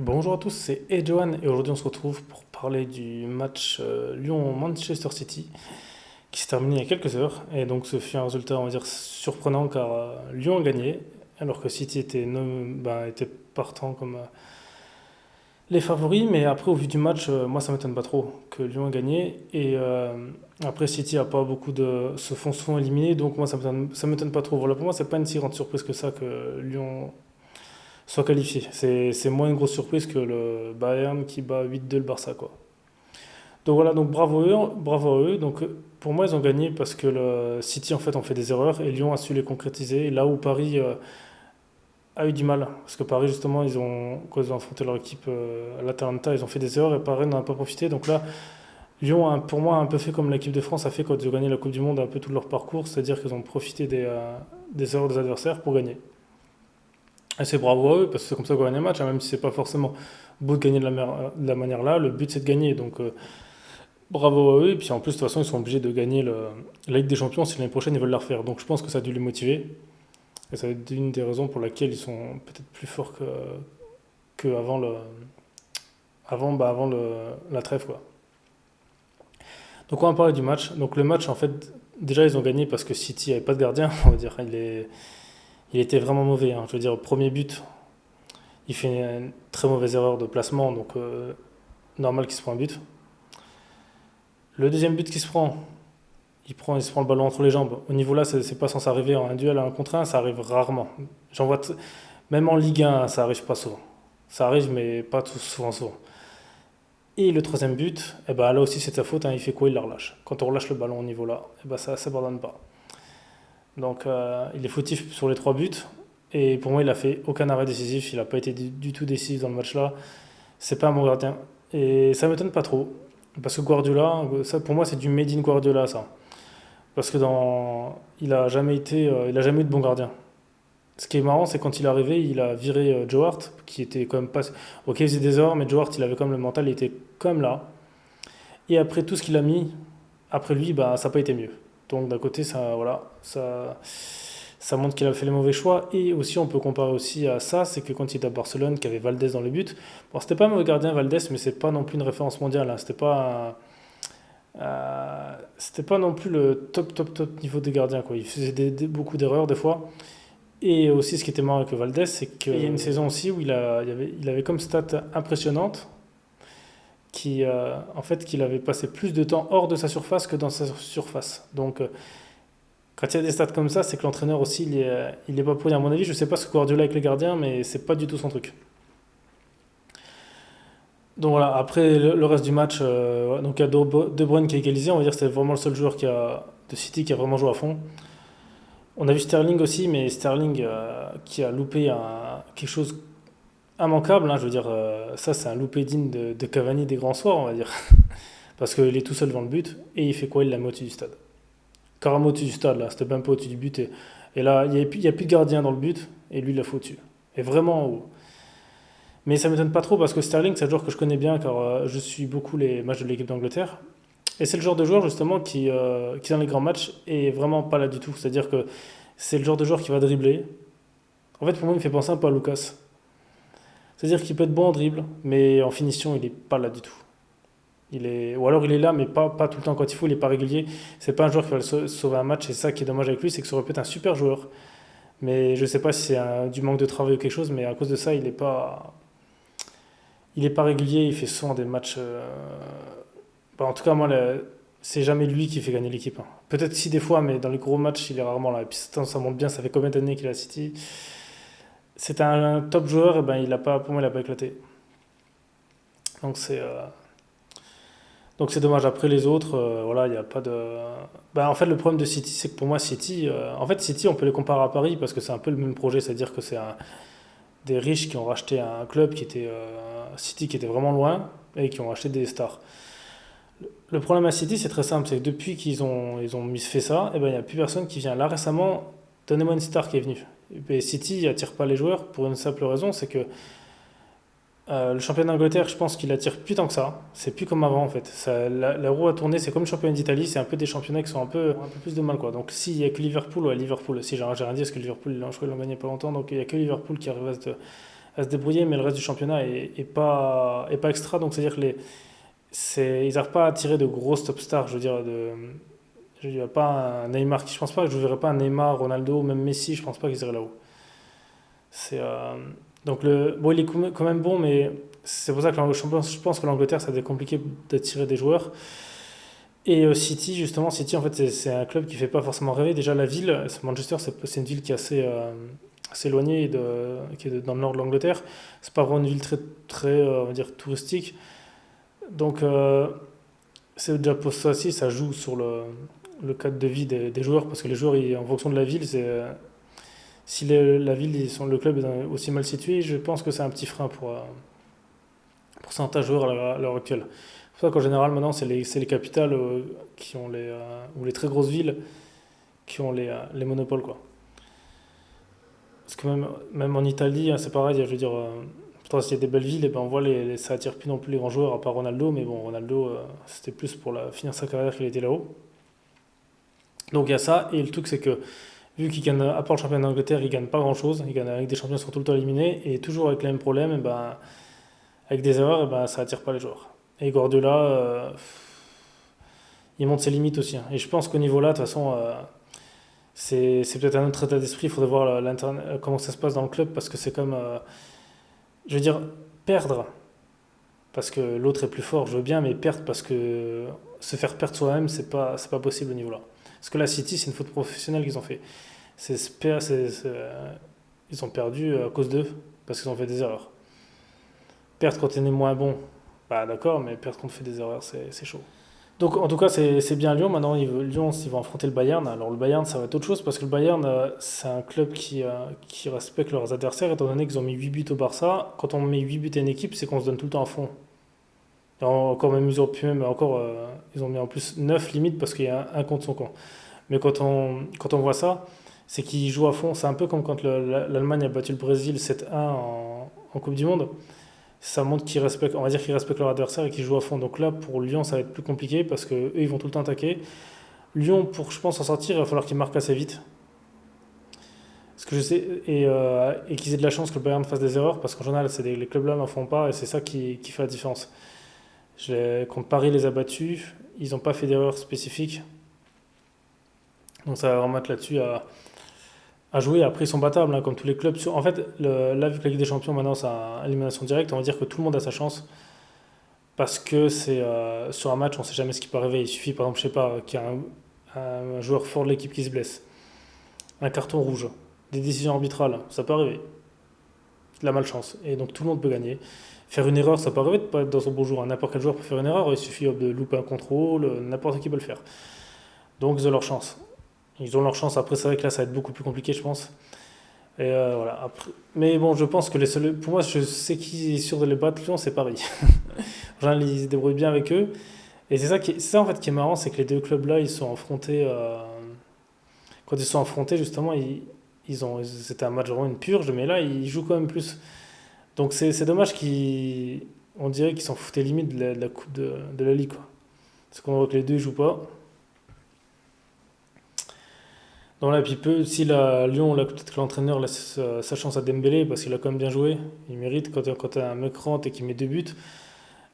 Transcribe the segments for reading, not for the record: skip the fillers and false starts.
Bonjour à tous, c'est Edjohan et aujourd'hui on se retrouve pour parler du match Lyon-Manchester City qui s'est terminé il y a quelques heures. Et donc ce fut un résultat, on va dire, surprenant car Lyon a gagné alors que City était partant comme les favoris. Mais après, au vu du match, moi ça m'étonne pas trop que Lyon a gagné. Et après, City a pas beaucoup de se font souvent éliminer, donc moi ça m'étonne pas trop. Voilà, pour moi, c'est pas une si grande surprise que ça que Lyon soit qualifié. C'est moins une grosse surprise que le Bayern qui bat 8-2 le Barça, quoi. Donc voilà, donc bravo, bravo à eux. Donc pour moi, ils ont gagné parce que le City en fait ont fait des erreurs et Lyon a su les concrétiser. Là où Paris a eu du mal, parce que Paris justement, quand ils ont affronté leur équipe à l'Atalanta, ils ont fait des erreurs et Paris n'en a pas profité. Donc là, Lyon a pour moi un peu fait comme l'équipe de France a fait quand ils ont gagné la Coupe du Monde, un peu tout leur parcours, c'est-à-dire qu'ils ont profité des erreurs des adversaires pour gagner. Et c'est bravo à eux, parce que c'est comme ça qu'on gagne un match, hein, même si c'est pas forcément beau de gagner de la manière là, le but c'est de gagner. Donc bravo à eux, et puis en plus de toute façon ils sont obligés de gagner la Ligue des Champions si l'année prochaine ils veulent la refaire. Donc je pense que ça a dû les motiver, et ça va être une des raisons pour laquelle ils sont peut-être plus forts que la trêve, quoi. Donc on va parler du match. Donc le match en fait, déjà ils ont gagné parce que City avait pas de gardien, on va dire. Il était vraiment mauvais, hein. Je veux dire, au premier but, il fait une très mauvaise erreur de placement, donc normal qu'il se prend un but. Le deuxième but qu'il se prend, il se prend le ballon entre les jambes. Au niveau là, c'est pas censé arriver en un duel à un contre un, ça arrive rarement. J'en vois même en Ligue 1, ça arrive pas souvent. Ça arrive, mais pas tout souvent, souvent. Et le troisième but, eh ben, là aussi c'est sa faute, hein. Il fait quoi? Il la relâche. Quand on relâche le ballon au niveau là, eh ben, ça ne s'abandonne pas. Donc il est fautif sur les trois buts. Et pour moi, il a fait aucun arrêt décisif. Il n'a pas été du tout décisif dans le match là. C'est pas un bon gardien. Et ça m'étonne pas trop. Parce que Guardiola, ça, pour moi, c'est du made in Guardiola, ça. Parce que il a jamais eu de bon gardien. Ce qui est marrant, c'est quand il est arrivé, il a viré Joe Hart, qui était quand même pas. Ok, il faisait des erreurs, mais Joe Hart, il avait quand même le mental, il était quand même là. Et après tout ce qu'il a mis, après lui, bah, ça n'a pas été mieux. Donc d'un côté, ça montre qu'il a fait les mauvais choix. Et aussi, on peut comparer aussi à ça, c'est que quand il était à Barcelone, qu'il y avait Valdés dans les buts, bon, c'était pas un mauvais gardien Valdés, mais c'est pas non plus une référence mondiale, hein. C'était pas non plus le top niveau des gardiens, quoi. Il faisait beaucoup d'erreurs des fois. Et aussi, ce qui était marrant avec Valdés, c'est qu'il y a une saison aussi où il avait comme stat impressionnante en fait, qu'il avait passé plus de temps hors de sa surface que dans sa surface. Donc, quand il y a des stats comme ça, c'est que l'entraîneur aussi, il est pas pour. À mon avis, je sais pas ce que Guardiola avec les gardiens, mais c'est pas du tout son truc. Donc voilà, après le reste du match, donc il y a De Bruyne qui a égalisé, on va dire que c'était vraiment le seul joueur de City qui a vraiment joué à fond. On a vu Sterling aussi, mais Sterling qui a loupé quelque chose immanquable, hein, je veux dire, ça c'est un loupé digne de Cavani des grands soirs, on va dire. Parce qu'il est tout seul devant le but, et il fait quoi? Il la met au-dessus du stade. Carrément au-dessus du stade, là, c'était même pas au-dessus du but. Et là, il y a plus de gardien dans le but, et lui, il la fait au-dessus. Et vraiment en haut. Mais ça m'étonne pas trop parce que Sterling, c'est un joueur que je connais bien car je suis beaucoup les matchs de l'équipe d'Angleterre. Et c'est le genre de joueur justement qui dans les grands matchs est vraiment pas là du tout. C'est-à-dire que c'est le genre de joueur qui va dribbler. En fait, pour moi, il me fait penser un peu à Lucas. C'est-à-dire qu'il peut être bon en dribble, mais en finition, il est pas là du tout. Ou alors il est là, mais pas tout le temps quand il faut, il est pas régulier. C'est pas un joueur qui va sauver un match. Et ça qui est dommage avec lui, c'est que ça aurait pu être un super joueur. Mais je sais pas si c'est du manque de travail ou quelque chose, mais à cause de ça, il est pas régulier, il fait souvent des matchs. Bah, en tout cas, moi, c'est jamais lui qui fait gagner l'équipe, hein. Peut-être si des fois, mais dans les gros matchs, il est rarement là. Et puis ça montre bien, ça fait combien d'années qu'il est à City. C'est un top joueur, et ben pour moi, il a pas éclaté. Donc c'est dommage. Après les autres, voilà, il n'y a pas de. Bah, en fait, le problème de City, c'est que pour moi, City, en fait, City, on peut les comparer à Paris parce que c'est un peu le même projet, c'est-à-dire que des riches qui ont racheté un club qui était City, qui était vraiment loin et qui ont racheté des stars. Le problème à City, c'est très simple, c'est que depuis ils ont fait ça, et ben, il n'y a plus personne qui vient. Là récemment, donnez-moi une star qui est venue. Et City attire pas les joueurs pour une simple raison, c'est que le championnat d'Angleterre, je pense qu'il attire plus tant que ça. C'est plus comme avant en fait. La roue a tourné, c'est comme le championnat d'Italie, c'est un peu des championnats qui sont un peu plus de mal, quoi. Donc s'il y a que Liverpool, ouais, Liverpool, si j'ai rien dit, parce que Liverpool, je crois qu'ils l'ont gagné pas longtemps, donc il y a que Liverpool qui arrive à se débrouiller, mais le reste du championnat est pas extra. Donc c'est-à-dire que ils n'arrivent pas à tirer de grosses top stars. Je veux dire, je ne pas un Neymar. Je pense pas que je ne verrais pas un Neymar, Ronaldo, même Messi. Je pense pas qu'ils iraient là-haut. C'est, donc bon, il est quand même bon, mais c'est pour ça que je pense que l'Angleterre, ça va être compliqué d'attirer des joueurs. Et City, justement, City, en fait, c'est un club qui fait pas forcément rêver. Déjà, la ville, Manchester, c'est une ville qui est assez éloignée, qui est dans le nord de l'Angleterre. C'est pas vraiment une ville très, très on va dire, touristique. Donc, c'est déjà pour ça aussi, ça joue sur le cadre de vie des joueurs, parce que les joueurs, en fonction de la ville, si la ville, le club est aussi mal situé, je pense que c'est un petit frein pour certains joueurs à l'heure actuelle. C'est pour ça qu'en général, maintenant, c'est les capitales qui ont ou les très grosses villes qui ont les monopoles, quoi. Parce que même en Italie, hein, c'est pareil, je veux dire, pourtant, s'il y a des belles villes, et ben, on voit ça attire plus non plus les grands joueurs, à part Ronaldo, mais bon, Ronaldo, c'était plus pour finir sa carrière qu'il était là-haut. Donc il y a ça, et le truc, c'est que vu qu'il gagne, à part le championnat d'Angleterre, il gagne pas grand-chose, il gagne avec des champions qui sont tout le temps éliminés, et toujours avec les mêmes problèmes, et ben, avec des erreurs, et ben, ça attire pas les joueurs. Et Guardiola, il montre ses limites aussi, hein. Et je pense qu'au niveau là, de toute façon, c'est peut-être un autre état d'esprit. Il faudrait voir comment ça se passe dans le club parce que c'est comme, je veux dire, perdre parce que l'autre est plus fort, je veux bien, mais perdre parce que se faire perdre soi-même, c'est pas possible au niveau là. Parce que la City, c'est une faute professionnelle qu'ils ont fait. Ils ont perdu à cause d'eux parce qu'ils ont fait des erreurs. Perdre quand on est moins bon, bah d'accord, mais perdre quand on fait des erreurs, c'est chaud. Donc en tout cas, c'est bien Lyon. Maintenant, Lyon, ils vont affronter le Bayern. Alors le Bayern, ça va être autre chose parce que le Bayern, c'est un club qui respecte leurs adversaires étant donné qu'ils ont mis 8 buts au Barça. Quand on met 8 buts à une équipe, c'est qu'on se donne tout le temps à fond. Et encore même, ils ont mis en plus 9 limites parce qu'il y a un contre son camp. Mais quand on voit ça, c'est qu'ils jouent à fond. C'est un peu comme quand l'Allemagne a battu le Brésil 7-1 en Coupe du Monde. Ça montre qu'ils respectent, on va dire qu'ils respectent leur adversaire et qu'ils jouent à fond. Donc là, pour Lyon, ça va être plus compliqué parce que eux, ils vont tout le temps attaquer. Lyon, pour, je pense, s'en sortir, il va falloir qu'ils marquent assez vite. Ce que je sais, et qu'ils aient de la chance que le Bayern fasse des erreurs parce qu'en général, les clubs-là n'en font pas et c'est ça qui fait la différence. Quand Paris les a battus, ils n'ont pas fait d'erreurs spécifiques. Donc ça va vraiment être là-dessus à jouer. Après, ils sont battables, hein, comme tous les clubs. En fait, là, vu que la Ligue des Champions, maintenant, c'est élimination directe, on va dire que tout le monde a sa chance. Parce que sur un match, on ne sait jamais ce qui peut arriver. Il suffit, par exemple, je sais pas, qu'il y ait un joueur fort de l'équipe qui se blesse. Un carton rouge. Des décisions arbitrales, ça peut arriver. De la malchance. Et donc, tout le monde peut gagner. Faire une erreur, ça peut arriver de pas être dans son beau jour. N'importe quel joueur peut faire une erreur. Il suffit de louper un contrôle. N'importe qui peut le faire. Donc, ils ont leur chance. Ils ont leur chance. Après, c'est vrai que là, ça va être beaucoup plus compliqué, je pense. Et voilà. Après, mais bon, je pense que pour moi, je sais qui est sûr de les battre, Lyon, c'est Paris. En général, ils se débrouillent bien avec eux. Et c'est ça en fait qui est marrant, c'est que les deux clubs-là, ils sont affrontés. Quand ils sont affrontés, justement, c'était un match vraiment une purge, mais là, ils jouent quand même plus. Donc c'est dommage on dirait qu'ils s'en foutaient limite de la coupe de la Ligue, quoi. Parce qu'on voit que les deux, ils jouent pas. Donc là, puis si Lyon, là, peut-être que l'entraîneur laisse sa chance à Dembélé parce qu'il a quand même bien joué. Il mérite quand t'as un mec rentre et qu'il met 2 buts.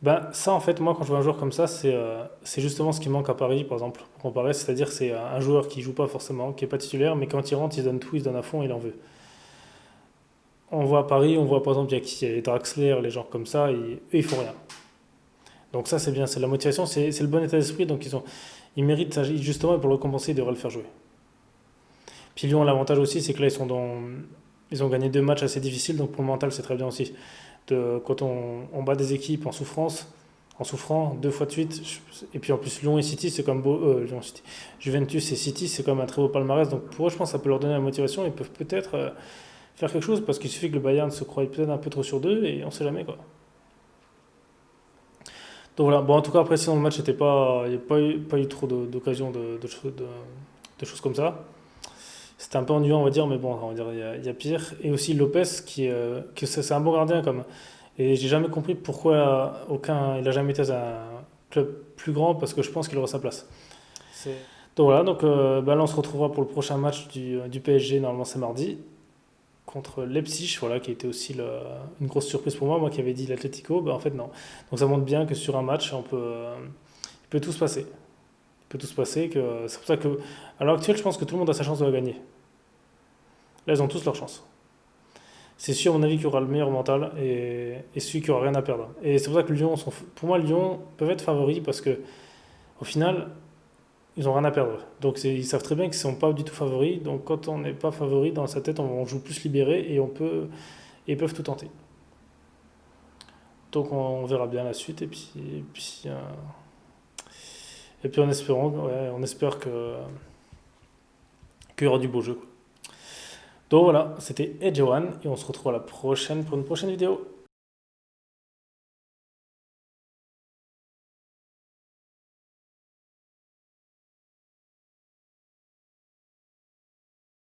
Ben, ça, en fait, moi, quand je vois un joueur comme ça, c'est justement ce qui manque à Paris, par exemple, pour comparer. C'est-à-dire, c'est un joueur qui joue pas forcément, qui est pas titulaire, mais quand il rentre, il se donne tout, il se donne à fond, il en veut. On voit à Paris, on voit par exemple, il y a les Draxler, les gens comme ça, et eux, ils font rien. Donc ça, c'est bien, c'est la motivation, c'est le bon état d'esprit, donc ils méritent ça, justement, pour le compenser, ils devraient le faire jouer. Puis Lyon, l'avantage aussi, c'est que là, ils ont gagné 2 matchs assez difficiles, donc pour le mental, c'est très bien aussi. Quand on bat des équipes en souffrant 2 fois de suite, et puis en plus Lyon et City, c'est comme beau, Lyon, City, Juventus et City, c'est comme un très beau palmarès, donc pour eux, je pense que ça peut leur donner la motivation, ils peuvent peut-être faire quelque chose, parce qu'il suffit que le Bayern se croie peut-être un peu trop sur d'eux, et on sait jamais, quoi. Donc voilà, bon, en tout cas, après, sinon le match il n'y a pas eu trop d'occasions de choses comme ça. C'était un peu ennuyant, on va dire, mais bon, on va dire, il y a pire. Et aussi Lopez, c'est un bon gardien, comme. Et j'ai jamais compris pourquoi il a jamais été dans un club plus grand, parce que je pense qu'il aura sa place. Donc voilà, donc bah là, on se retrouvera pour le prochain match du PSG, normalement c'est mardi. contre Leipzig, voilà, qui était aussi une grosse surprise pour moi. Moi qui avais dit l'Atlético, ben en fait non. Donc ça montre bien que sur un match, il peut tout se passer. Il peut tout se passer. C'est pour ça que, à l'heure actuelle, je pense que tout le monde a sa chance de la gagner. Là, ils ont tous leur chance. C'est sûr, à mon avis, qu'il y aura le meilleur mental et celui qui aura rien à perdre. Et c'est pour ça que pour moi, Lyon peuvent être favoris parce que, au final, ils ont rien à perdre. Donc ils savent très bien qu'ils ne sont pas du tout favoris. Donc quand on n'est pas favori, dans sa tête, on joue plus libéré et ils peuvent tout tenter. Donc on verra bien la suite et puis en espérant, ouais, on espère qu'il y aura du beau jeu, quoi. Donc voilà, c'était Edge One et on se retrouve à la prochaine pour une prochaine vidéo.